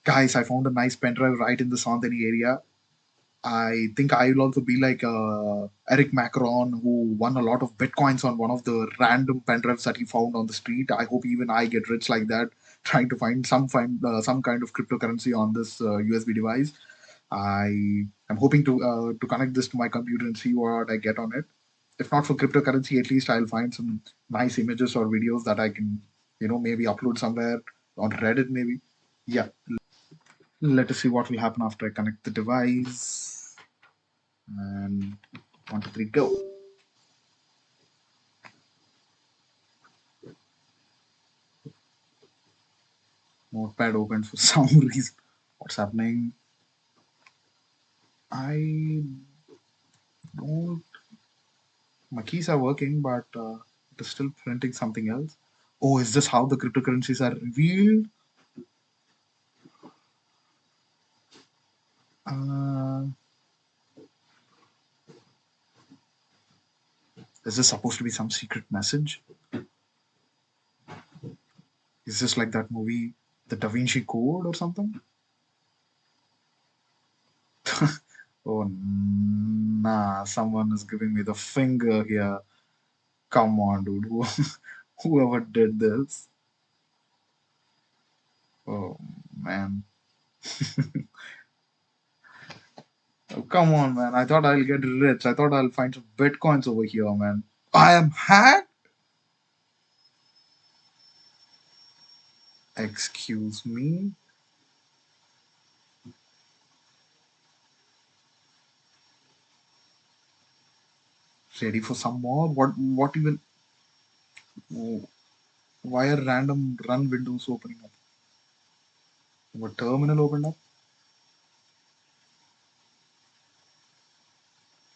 Guys, I found a nice pen drive right in the Santani area. I think I will also be like Eric Macron, who won a lot of bitcoins on one of the random pen drives that he found on the street. I hope even I get rich like that, trying to find some kind of cryptocurrency on this USB device. I am hoping to connect this to my computer and see what I get on it. If not for cryptocurrency, at least I'll find some nice images or videos that I can, maybe upload somewhere on Reddit, maybe. Yeah, let us see what will happen after I connect the device. And 1, 2, 3, go. Notepad opened for some reason. What's happening? I don't. My keys are working, but it is still printing something else. Oh, is this how the cryptocurrencies are revealed? Uh, is this supposed to be some secret message? Is this like that movie, The Da Vinci Code or something? Oh, nah, someone is giving me the finger here. Come on, dude. Whoever did this. Oh, man. Oh, come on, man. I thought I'll get rich. I thought I'll find some bitcoins over here, man. I am hacked? Excuse me? Ready for some more? What even? Oh, why are random run windows opening up? What terminal opened up?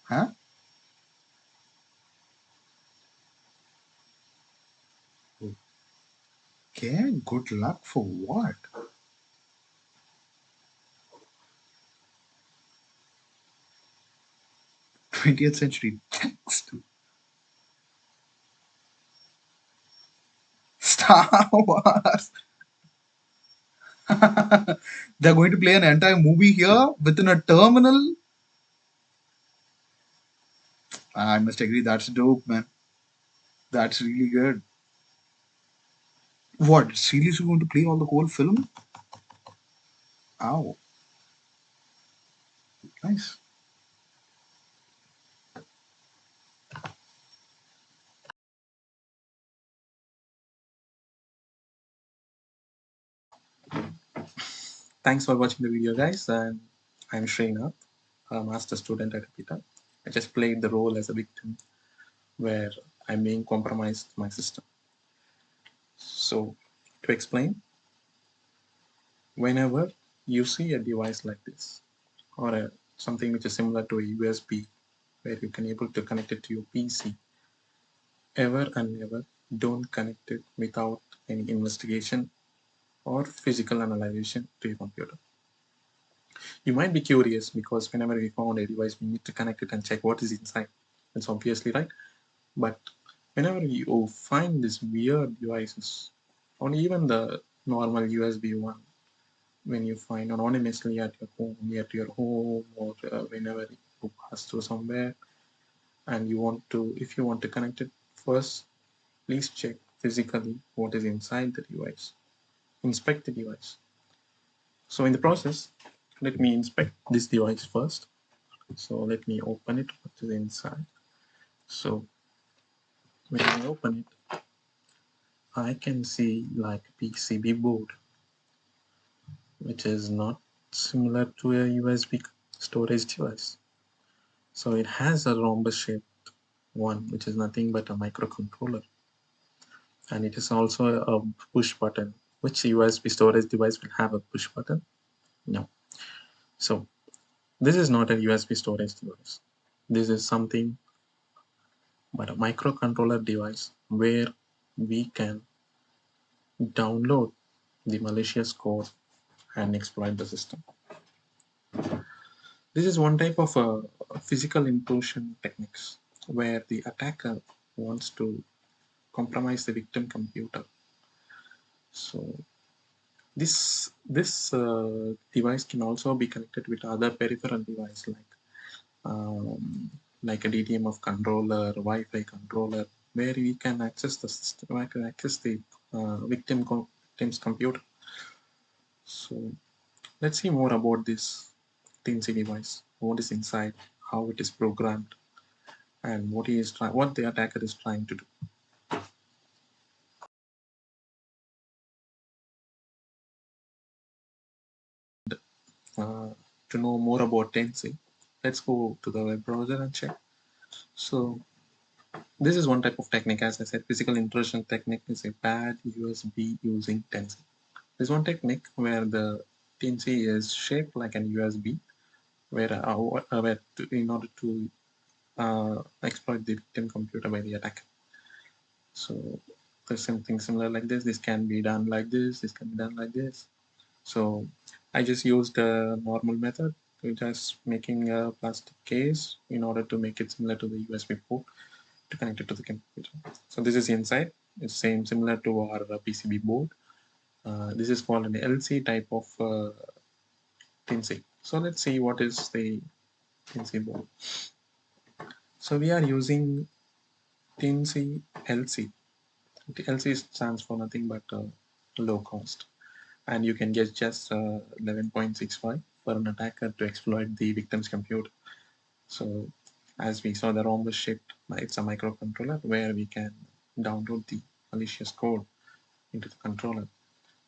Huh? Okay, good luck for what? 20th century text? Star Wars? They're going to play an entire movie here within a terminal? I must agree, that's dope, man. That's really good. What? Seriously going to play all the whole film? Ow. Nice. Thanks for watching the video, guys. And I'm Srinath, a master student at Apita. I just played the role as a victim where I'm being compromised my system. So, to explain, whenever you see a device like this, or something which is similar to a USB, where you can able to connect it to your PC, ever and ever don't connect it without any investigation or physical analyzation to your computer. You might be curious because whenever we found a device, we need to connect it and check what is inside. That's obviously right. But whenever you find these weird devices, or even the normal USB one, when you find anonymously at your home, near to your home, or whenever you pass through somewhere, and you want to, if you want to connect it, first, please check physically what is inside the device. Inspect the device. So in the process, let me inspect this device first. So let me open it, what is inside. So when I open it, I can see like a PCB board, which is not similar to a USB storage device. So it has a rhombus shaped one, which is nothing but a microcontroller. And it is also a push button. Which USB storage device will have a push button? No. So this is not a USB storage device. This is something but a microcontroller device where we can download the malicious code and exploit the system. This is one type of physical intrusion techniques where the attacker wants to compromise the victim computer. So This device can also be connected with other peripheral device like a DTMF controller, Wi-Fi controller, where we can access the system, I can access the victim's computer. So let's see more about this Teensy device. What is inside, how it is programmed, and what the attacker is trying to do. Uh, to know more about Teensy, let's go to the web browser and check. So this is one type of technique. As I said, physical intrusion technique is a bad USB using Teensy. There's one technique where the Teensy is shaped like an USB, in order to exploit the victim computer by the attacker. So there's something similar like this. This can be done like this. This can be done like this. So I just used a normal method, just making a plastic case in order to make it similar to the USB port to connect it to the computer. So this is inside. It's similar to our PCB board. This is called an LC type of Teensy. So let's see what is the Teensy board. So we are using Teensy LC. LC stands for nothing but low cost, and you can get just 11.65 for an attacker to exploit the victim's computer. So as we saw, the ROM was shipped. It's a microcontroller where we can download the malicious code into the controller.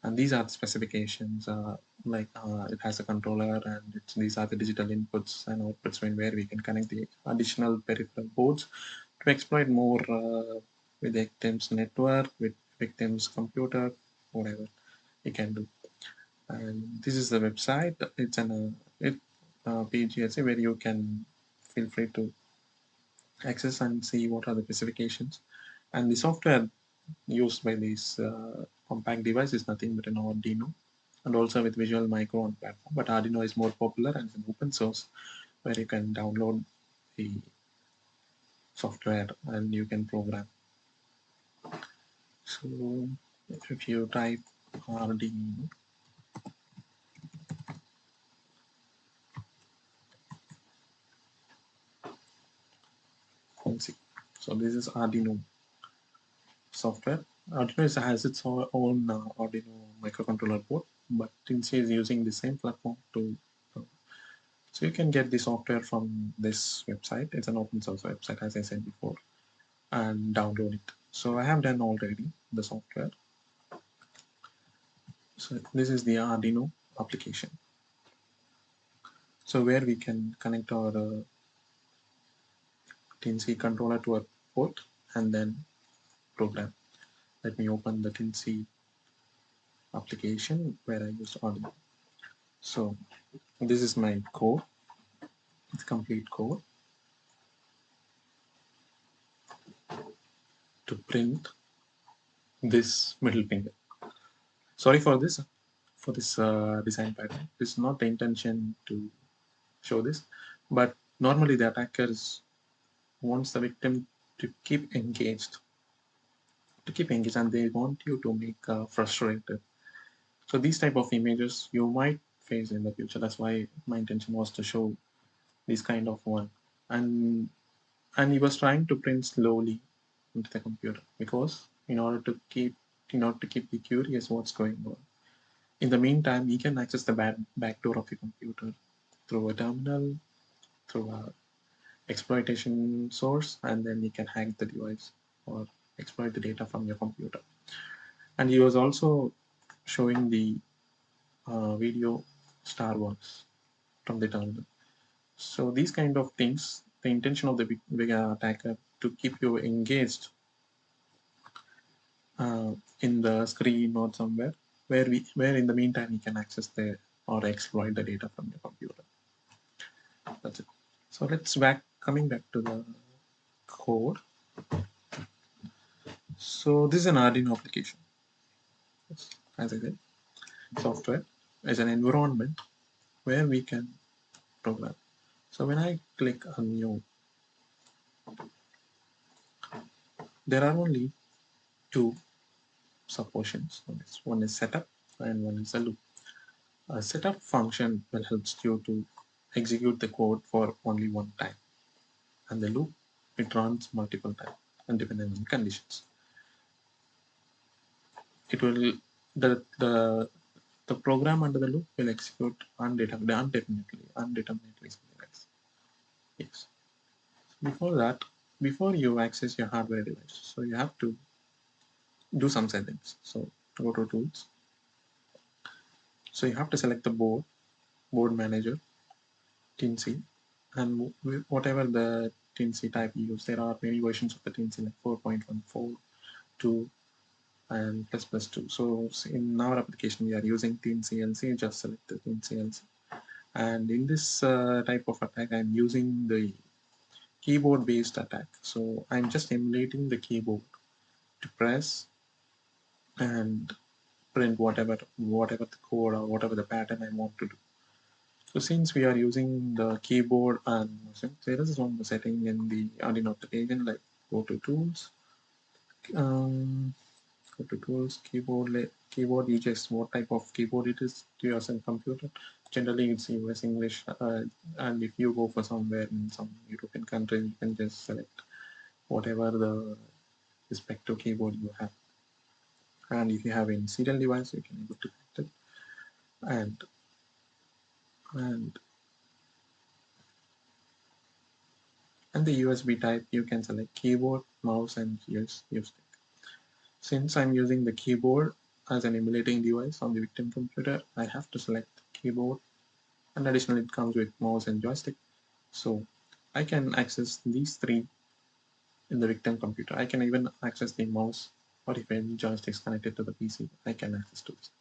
And these are the specifications, it has a controller, and these are the digital inputs and outputs where we can connect the additional peripheral boards to exploit more with the victim's network, with victim's computer, whatever we can do. And this is the website. It's PGSA where you can feel free to access and see what are the specifications. And the software used by this compact device is nothing but an Arduino, and also with Visual Micro on platform. But Arduino is more popular and it's an open source where you can download the software and you can program. So if you type Arduino, let's see. So this is Arduino software. Arduino has its own Arduino microcontroller board, but Teensy is using the same platform to. So you can get the software from this website. It's an open source website, as I said before, and download it. So I have done already the software. So this is the Arduino application. So where we can connect our Teensy controller to a port and then program. Let me open the Teensy application where I use Arduino. So this is my code. It's complete code to print this middle finger. Sorry for this design pattern. It's not the intention to show this, but normally the attackers wants the victim to keep engaged, and they want you to make frustrated. So these type of images you might face in the future. That's why my intention was to show this kind of one, and he was trying to print slowly into the computer because in order to keep you curious what's going on. In the meantime, he can access the back door of your computer through a terminal, through a exploitation source, and then he can hack the device or exploit the data from your computer. And he was also showing the video Star Wars from the terminal. So these kind of things, the intention of the big attacker to keep you engaged in the screen or somewhere where in the meantime you can access the or exploit the data from your computer. That's it. So let's coming back to the code. So this is an Arduino application. As I said, software is an environment where we can program. So when I click on new, there are only two sub portions. One is setup and one is a loop. A setup function will help you to execute the code for only one time, and the loop, it runs multiple times and depending on conditions. It will the program under the loop will execute undeterminately something like this. Yes. Before that, before you access your hardware device, so you have to do some settings. So go to tools. So you have to select the board manager, Teensy, and whatever the Teensy type you use. There are many versions of the Teensy like 4.14, 2, and plus plus 2. So in our application, we are using TNCLC. Just select the TNCLC. And in this type of attack, I'm using the keyboard based attack. So I'm just emulating the keyboard to press and print whatever the code or whatever the pattern I want to do. So since we are using the keyboard, and there is one setting in the Arduino application, like go to tools, um, go to tools, keyboard. You just what type of keyboard it is to your computer. Generally, it's US English, and if you go for somewhere in some European country, you can just select whatever the respective keyboard you have. And if you have any serial device, you can able to connect it. And and and the USB type, you can select keyboard, mouse, and use. Since I'm using the keyboard as an emulating device on the victim computer, I have to select keyboard, and additionally it comes with mouse and joystick. So I can access these three in the victim computer. I can even access the mouse, or if any joystick is connected to the PC, I can access to this.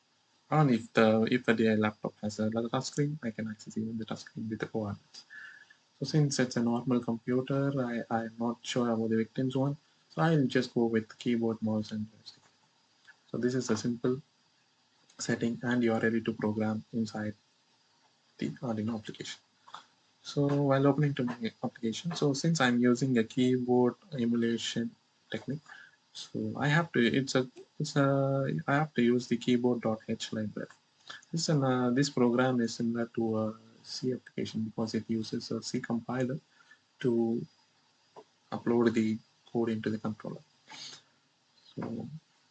And if the laptop has a touch screen, I can access even the touch screen with the coordinates. So since it's a normal computer, I'm not sure about the victim's one, so I'll just go with keyboard, mouse, and joystick. So this is a simple setting, and you are ready to program inside the Arduino application. So while opening to my application, so since I'm using a keyboard emulation technique, so I have to use the keyboard.h library. This program is similar to a C application because it uses a C compiler to upload the code into the controller. So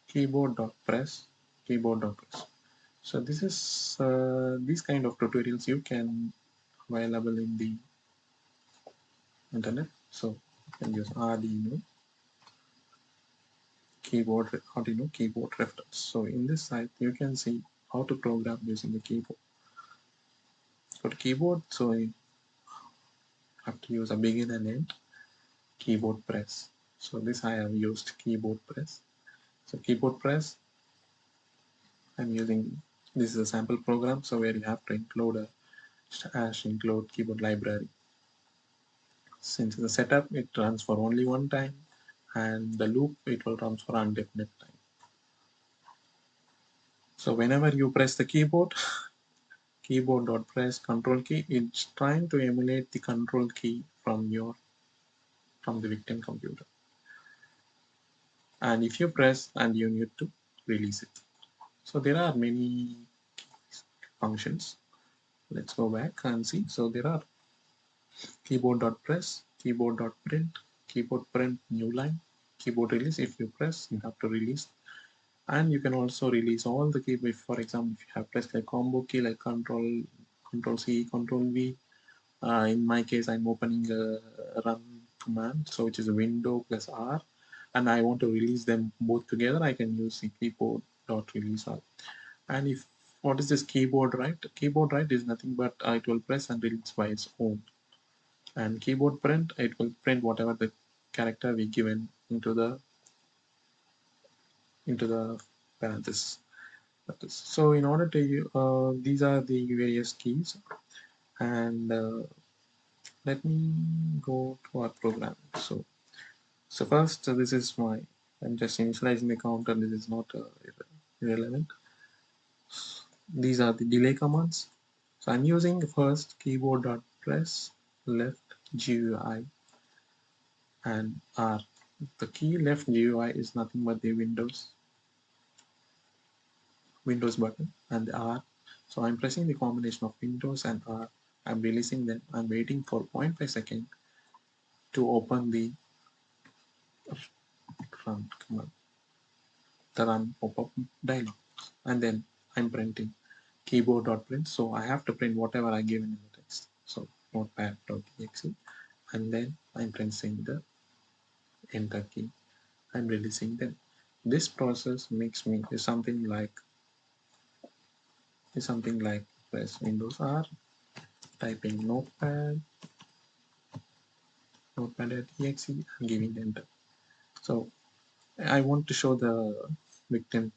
keyboard.press, keyboard.press. So this is these kind of tutorials you can available in the internet. So you can use Arduino keyboard reference. So in this site you can see how to program using the keyboard. For the keyboard, so you have to use a begin and end keyboard press. So this I have used keyboard press. So keyboard press, I'm using, this is a sample program, so where you have to include a include keyboard library. Since the setup, it runs for only one time, and the loop, it will run for indefinite time. So whenever you press the keyboard, keyboard.press control key, it's trying to emulate the control key from the victim computer. And if you press, and you need to release it. So there are many functions. Let's go back and see. So there are keyboard.press, keyboard.print, keyboard print new line, keyboard release. If you press, you have to release, and you can also release all the key. If, for example, if you have pressed a combo key like control C, control V. In my case, I'm opening a run command, so which is a window plus R, and I want to release them both together. I can use the keyboard dot release all. And if what is this keyboard write? Keyboard write is nothing but it will press and release by its own. And keyboard print, it will print whatever the character we given into the parenthesis. So in order to these are the various keys, and let me go to our program. So first, this is my, I'm just initializing the counter. This is not irrelevant. These are the delay commands. So I'm using first keyboard.press left GUI and R. The key left GUI is nothing but the Windows Windows button and the R. So I'm pressing the combination of Windows and R. I'm releasing them. I'm waiting for 0.5 seconds to open the run command, the run pop-up dialog, and then I'm printing keyboard.print. So I have to print whatever I given in the text. So notepad.exe, and then I'm pressing the enter key. I'm releasing them. This process makes me is something like press Windows R, typing notepad.exe, and giving enter. So I want to show the victim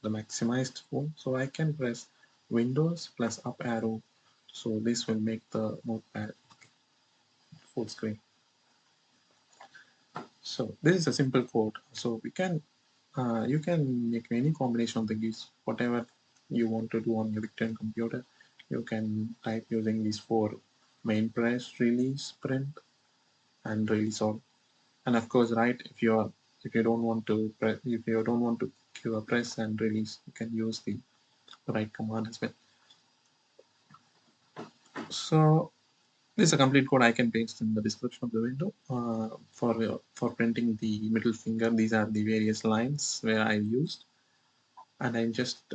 the maximized form, so I can press Windows plus up arrow. So this will make the notepad full screen. So this is a simple code. So you can make any combination of the keys, whatever you want to do on your victim computer. You can type using these four: main, press, release, print, and release all. And of course, right, if you don't want to give a press and release, you can use the write command as well. So this is a complete code I can paste in the description of the window. For printing the middle finger, these are the various lines where I used, and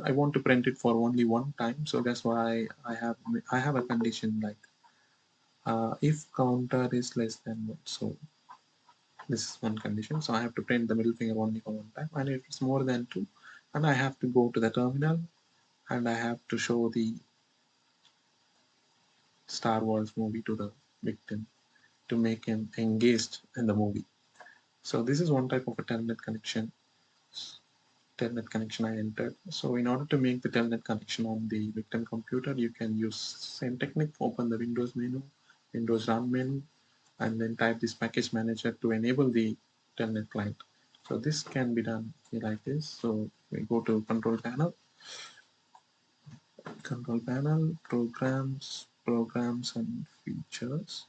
I want to print it for only one time. So that's why I have a condition like if counter is less than one. So this is one condition. So I have to print the middle finger only for one time, and if it's more than two, and I have to go to the terminal, and I have to show the Star Wars movie to the victim to make him engaged in the movie. So this is one type of a telnet connection I entered. So in order to make the telnet connection on the victim computer, you can use same technique. Open the Windows menu, Windows Run menu, and then type this package manager to enable the telnet client. So this can be done here like this. So we go to control panel, programs and features,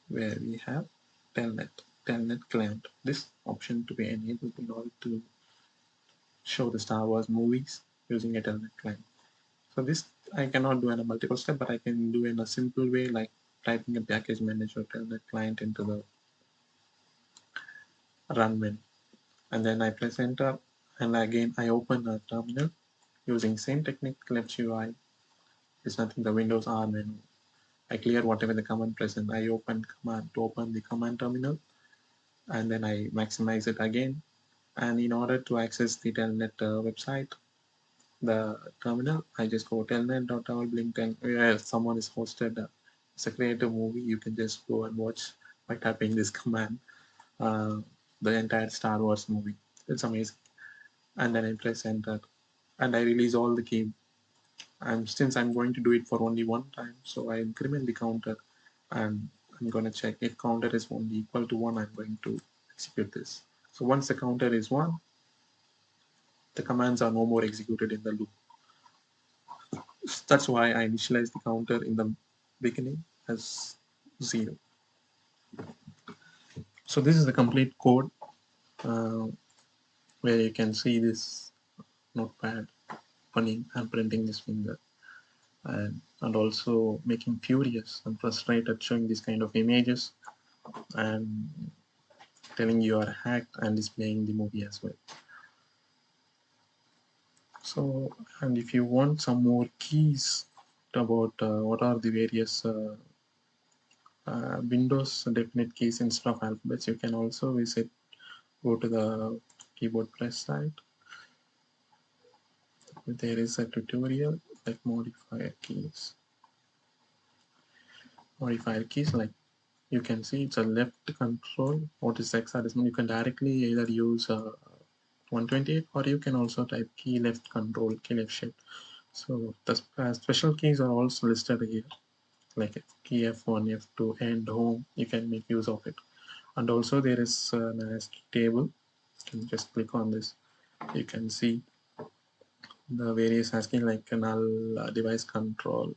where we have telnet client. This option to be enabled in order to show the Star Wars movies using a telnet client. So this I cannot do in a multiple step, but I can do in a simple way, like typing a package manager telnet client into the run menu, and then I press enter, and again I open a terminal using same technique, left UI. It's nothing, the Windows R menu. I clear whatever the command present. I open command to open the command terminal, and then I maximize it again. And in order to access the telnet website, the terminal, I just go telnet.towel.blinkenlights.nl, where someone is hosted. It's a creative movie. You can just go and watch by typing this command, uh, the entire Star Wars movie. It's amazing. And then I press enter, and I release all the key. And since I'm going to do it for only one time, so I increment the counter, and I'm going to check if counter is only equal to 1, I'm going to execute this. So once the counter is 1, the commands are no more executed in the loop. That's why I initialize the counter in the beginning as 0. So this is the complete code, uh, where you can see this notepad opening and printing this finger, and also making furious and frustrated showing this kind of images, and telling you are hacked, and displaying the movie as well. So, and if you want some more keys about what are the various Windows definite keys instead of alphabets, you can also go to the keyboard press site. There is a tutorial like modifier keys, like you can see it's a left control. What is hexadecimal? You can directly either use 128, or you can also type key left control, key left shift. So the special keys are also listed here, like key F1, F2, and home. You can make use of it. And also there is an ASCII table. You can just click on this. You can see the various ASCII, like null, device control,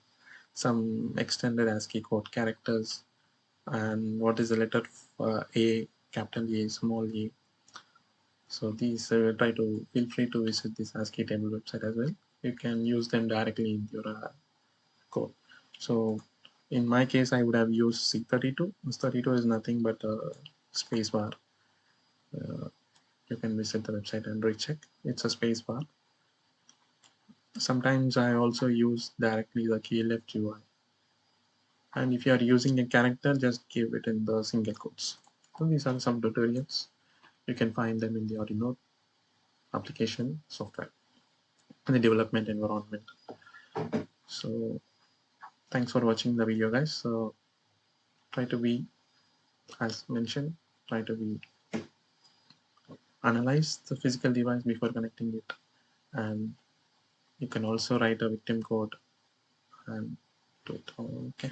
some extended ASCII code characters, and what is the letter A, capital A, small a, So these try to feel free to visit this ASCII table website as well. You can use them directly in your code. So in my case, I would have used C32. C32 is nothing but a space bar. You can visit the website and recheck. It's a space bar. Sometimes I also use directly the key left UI. And if you are using a character, just give it in the single quotes. So these are some tutorials. You can find them in the Arduino application software in the development environment. So thanks for watching the video, guys. So try to be, as mentioned, try to be analyze the physical device before connecting it, and you can also write a victim code and do it. Okay.